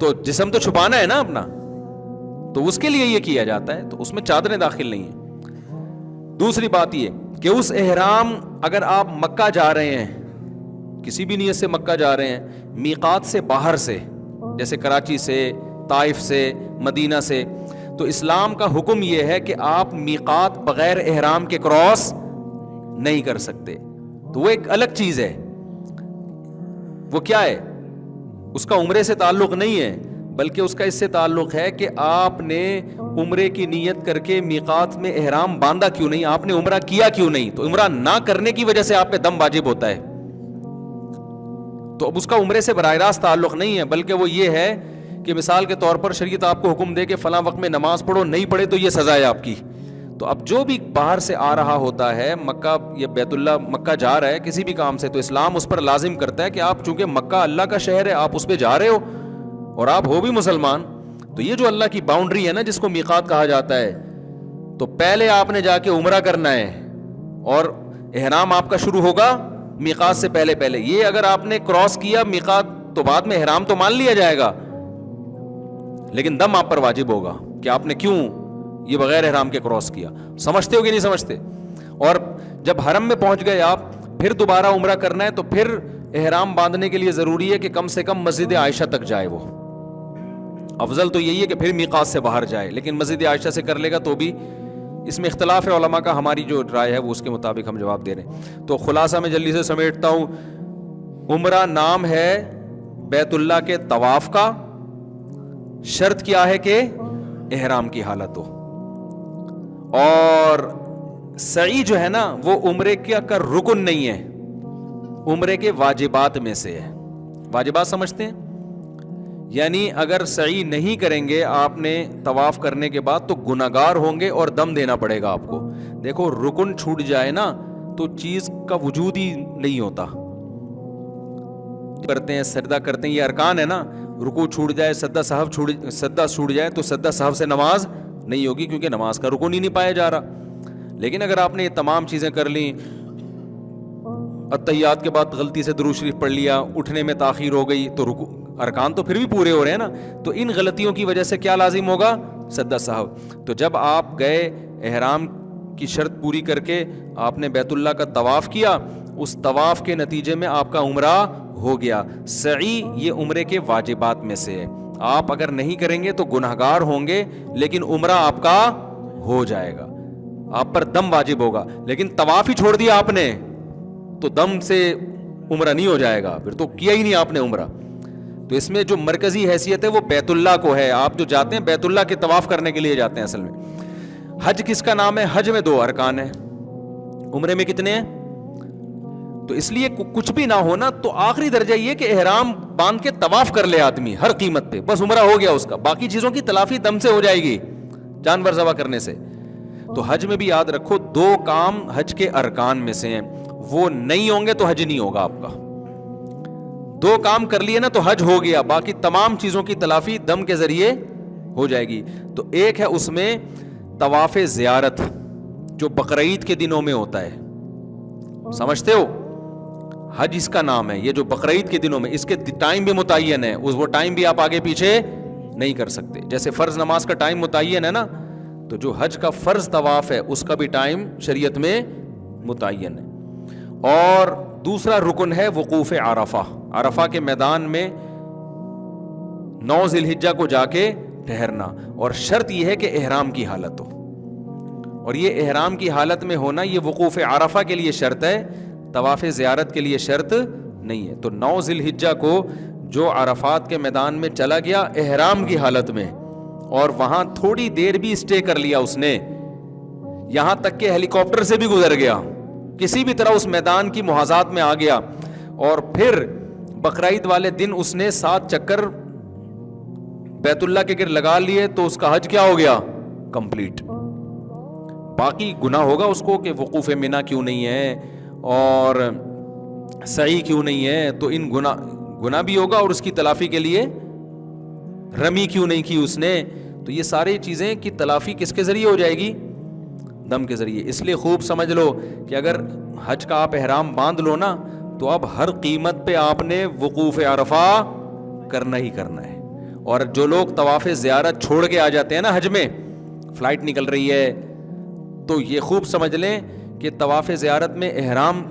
تو جسم تو چھپانا ہے نا اپنا, تو اس کے لیے یہ کیا جاتا ہے, تو اس میں چادریں داخل نہیں ہیں. دوسری بات یہ کہ اس احرام, اگر آپ مکہ جا رہے ہیں, کسی بھی نیت سے مکہ جا رہے ہیں, میقات سے باہر سے, جیسے کراچی سے, طائف سے, مدینہ سے, تو اسلام کا حکم یہ ہے کہ آپ میقات بغیر احرام کے کراس نہیں کر سکتے. تو وہ ایک الگ چیز ہے. وہ کیا ہے؟ اس کا عمرے سے تعلق نہیں ہے, بلکہ اس کا اس سے تعلق ہے کہ آپ نے عمرے کی نیت کر کے میقات میں احرام باندھا کیوں نہیں, آپ نے عمرہ کیا کیوں نہیں. تو عمرہ نہ کرنے کی وجہ سے آپ پہ دم واجب ہوتا ہے. تو اب اس کا عمرے سے براہ راست تعلق نہیں ہے, بلکہ وہ یہ ہے کہ مثال کے طور پر شریعت آپ کو حکم دے کہ فلاں وقت میں نماز پڑھو, نہیں پڑھے تو یہ سزا ہے آپ کی. تو اب جو بھی باہر سے آ رہا ہوتا ہے, مکہ یا بیت اللہ, مکہ جا رہا ہے کسی بھی کام سے, تو اسلام اس پر لازم کرتا ہے کہ آپ چونکہ مکہ اللہ کا شہر ہے, آپ اس پہ جا رہے ہو اور آپ ہو بھی مسلمان, تو یہ جو اللہ کی باؤنڈری ہے نا جس کو میقات کہا جاتا ہے, تو پہلے آپ نے جا کے عمرہ کرنا ہے اور احرام آپ کا شروع ہوگا میقات سے پہلے. یہ اگر آپ نے کراس کیا میقات تو بعد میں احرام تو مان لیا جائے گا, لیکن دم آپ پر واجب ہوگا کہ آپ نے کیوں یہ بغیر احرام کے کراس کیا. سمجھتے ہو کہ نہیں سمجھتے؟ اور جب حرم میں پہنچ گئے آپ, پھر دوبارہ عمرہ کرنا ہے, تو پھر احرام باندھنے کے لیے ضروری ہے کہ کم سے کم مسجد عائشہ تک جائے. وہ افضل تو یہی ہے کہ پھر میقات سے باہر جائے, لیکن مسجد عائشہ سے کر لے گا تو بھی, اس میں اختلاف ہے علماء کا, ہماری جو رائے ہے وہ اس کے مطابق ہم جواب دے رہے ہیں. تو خلاصہ میں جلدی سے سمیٹتا ہوں, عمرہ نام ہے بیت اللہ کے طواف کا, شرط کیا ہے کہ احرام کی حالت ہو, اور سعی جو ہے نا وہ عمرے کا رکن نہیں ہے, عمرے کے واجبات میں سے ہے. واجبات سمجھتے ہیں؟ یعنی اگر سعی نہیں کریں گے آپ نے طواف کرنے کے بعد تو گناہگار ہوں گے اور دم دینا پڑے گا آپ کو. دیکھو رکن چھوٹ جائے نا تو چیز کا وجود ہی نہیں ہوتا. کرتے ہیں سجدہ کرتے ہیں, یہ ارکان ہے نا, رکوع چھوٹ جائے, سجدہ چھوٹ جائے تو سجدہ سہو سے نماز نہیں ہوگی, کیونکہ نماز کا رکن ہی نہیں پایا جا رہا. لیکن اگر آپ نے یہ تمام چیزیں کر لیں, اتحیات کے بعد غلطی سے درود شریف پڑھ لیا, اٹھنے میں تاخیر ہو گئی, تو ارکان تو پھر بھی پورے ہو رہے ہیں نا, تو ان غلطیوں کی وجہ سے کیا لازم ہوگا؟ سجدہ سہو. تو جب آپ گئے احرام کی شرط پوری کر کے آپ نے بیت اللہ کا طواف کیا, اس طواف کے نتیجے میں آپ کا عمرہ ہو گیا. سعی یہ عمرے کے واجبات میں سے ہے, آپ اگر نہیں کریں گے تو گناہگار ہوں گے, لیکن عمرہ آپ کا ہو جائے گا, آپ پر دم واجب ہوگا. لیکن طواف ہی چھوڑ دیا آپ نے تو دم سے عمرہ نہیں ہو جائے گا, پھر تو کیا ہی نہیں آپ نے عمرہ. تو اس میں جو مرکزی حیثیت ہے وہ بیت اللہ کو ہے. آپ جو جاتے ہیں بیت اللہ کے طواف کرنے کے لیے جاتے ہیں اصل میں. حج کس کا نام ہے؟ حج میں 2 ارکان ہیں, عمرے میں کتنے ہیں؟ تو اس لیے کچھ بھی نہ ہونا تو آخری درجہ یہ کہ احرام باندھ کے طواف کر لے آدمی ہر قیمت پہ, بس عمرہ ہو گیا اس کا. باقی چیزوں کی تلافی دم سے ہو جائے گی, جانور ذبح کرنے سے. تو حج میں بھی یاد رکھو 2 کام حج کے ارکان میں سے ہیں, وہ نہیں ہوں گے تو حج نہیں ہوگا آپ کا. 2 کام کر لیے نا تو حج ہو گیا, باقی تمام چیزوں کی تلافی دم کے ذریعے ہو جائے گی. تو ایک ہے اس میں طواف زیارت جو بقرعید کے دنوں میں ہوتا ہے, سمجھتے ہو؟ حج اس کا نام ہے, یہ جو بقرعید کے دنوں میں, اس کے ٹائم بھی متعین ہے, وہ ٹائم بھی آپ آگے پیچھے نہیں کر سکتے. جیسے فرض نماز کا ٹائم متعین ہے نا, تو جو حج کا فرض طواف ہے اس کا بھی ٹائم شریعت میں متعین ہے. اور دوسرا رکن ہے وقوف عرفہ, عرفہ کے میدان میں 9 ذی الحجہ کو جا کے ٹھہرنا, اور شرط یہ ہے کہ احرام کی حالت ہو, اور یہ احرام کی حالت میں ہونا یہ وقوف عرفہ کے لیے شرط ہے, طواف زیارت کے لیے شرط نہیں ہے. تو 9 ذی الحجہ کو جو عرفات کے میدان میں چلا گیا احرام کی حالت میں, اور وہاں تھوڑی دیر بھی اسٹے کر لیا اس نے, یہاں تک کہ ہیلی کاپٹر سے بھی گزر گیا, کسی بھی طرح اس میدان کی محاذات میں آ گیا, اور پھر بقرعید والے دن اس نے 7 چکر بیت اللہ کے گرد لگا لیے, تو اس کا حج کیا ہو گیا؟ کمپلیٹ. باقی گناہ ہوگا اس کو کہ وقوف منی کیوں نہیں ہے اور سعی کیوں نہیں ہے, تو ان گناہ بھی ہوگا, اور اس کی تلافی کے لیے رمی کیوں نہیں کی اس نے. تو یہ ساری چیزیں کی تلافی کس کے ذریعے ہو جائے گی؟ دم کے ذریعے. اس لیے خوب سمجھ لو کہ اگر حج کا آپ احرام باندھ لو نا, تو اب ہر قیمت پہ آپ نے وقوف عرفہ کرنا ہی کرنا ہے, اور جو لوگ طواف زیارت چھوڑ کے آ جاتے ہیں نا حج میں, فلائٹ نکل رہی ہے, تو یہ خوب سمجھ لیں کہ طواف زیارت میں احرام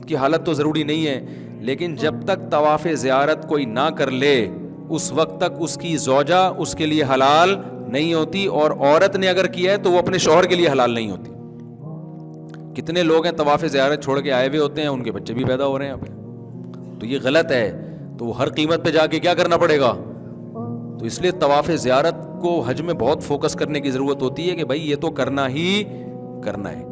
کی حالت تو ضروری نہیں ہے, لیکن جب تک طواف زیارت کوئی نہ کر لے اس وقت تک اس کی زوجہ اس کے لیے حلال نہیں ہوتی, اور عورت نے اگر کیا ہے تو وہ اپنے شوہر کے لیے حلال نہیں ہوتی. کتنے لوگ ہیں طواف زیارت چھوڑ کے آئے ہوئے ہوتے ہیں, ان کے بچے بھی پیدا ہو رہے ہیں یہاں پہ, تو یہ غلط ہے. تو وہ ہر قیمت پہ جا کے کیا کرنا پڑے گا؟ تو اس لیے طواف زیارت کو حج میں بہت فوکس کرنے کی ضرورت ہوتی ہے کہ بھائی یہ تو کرنا ہی کرنا ہے.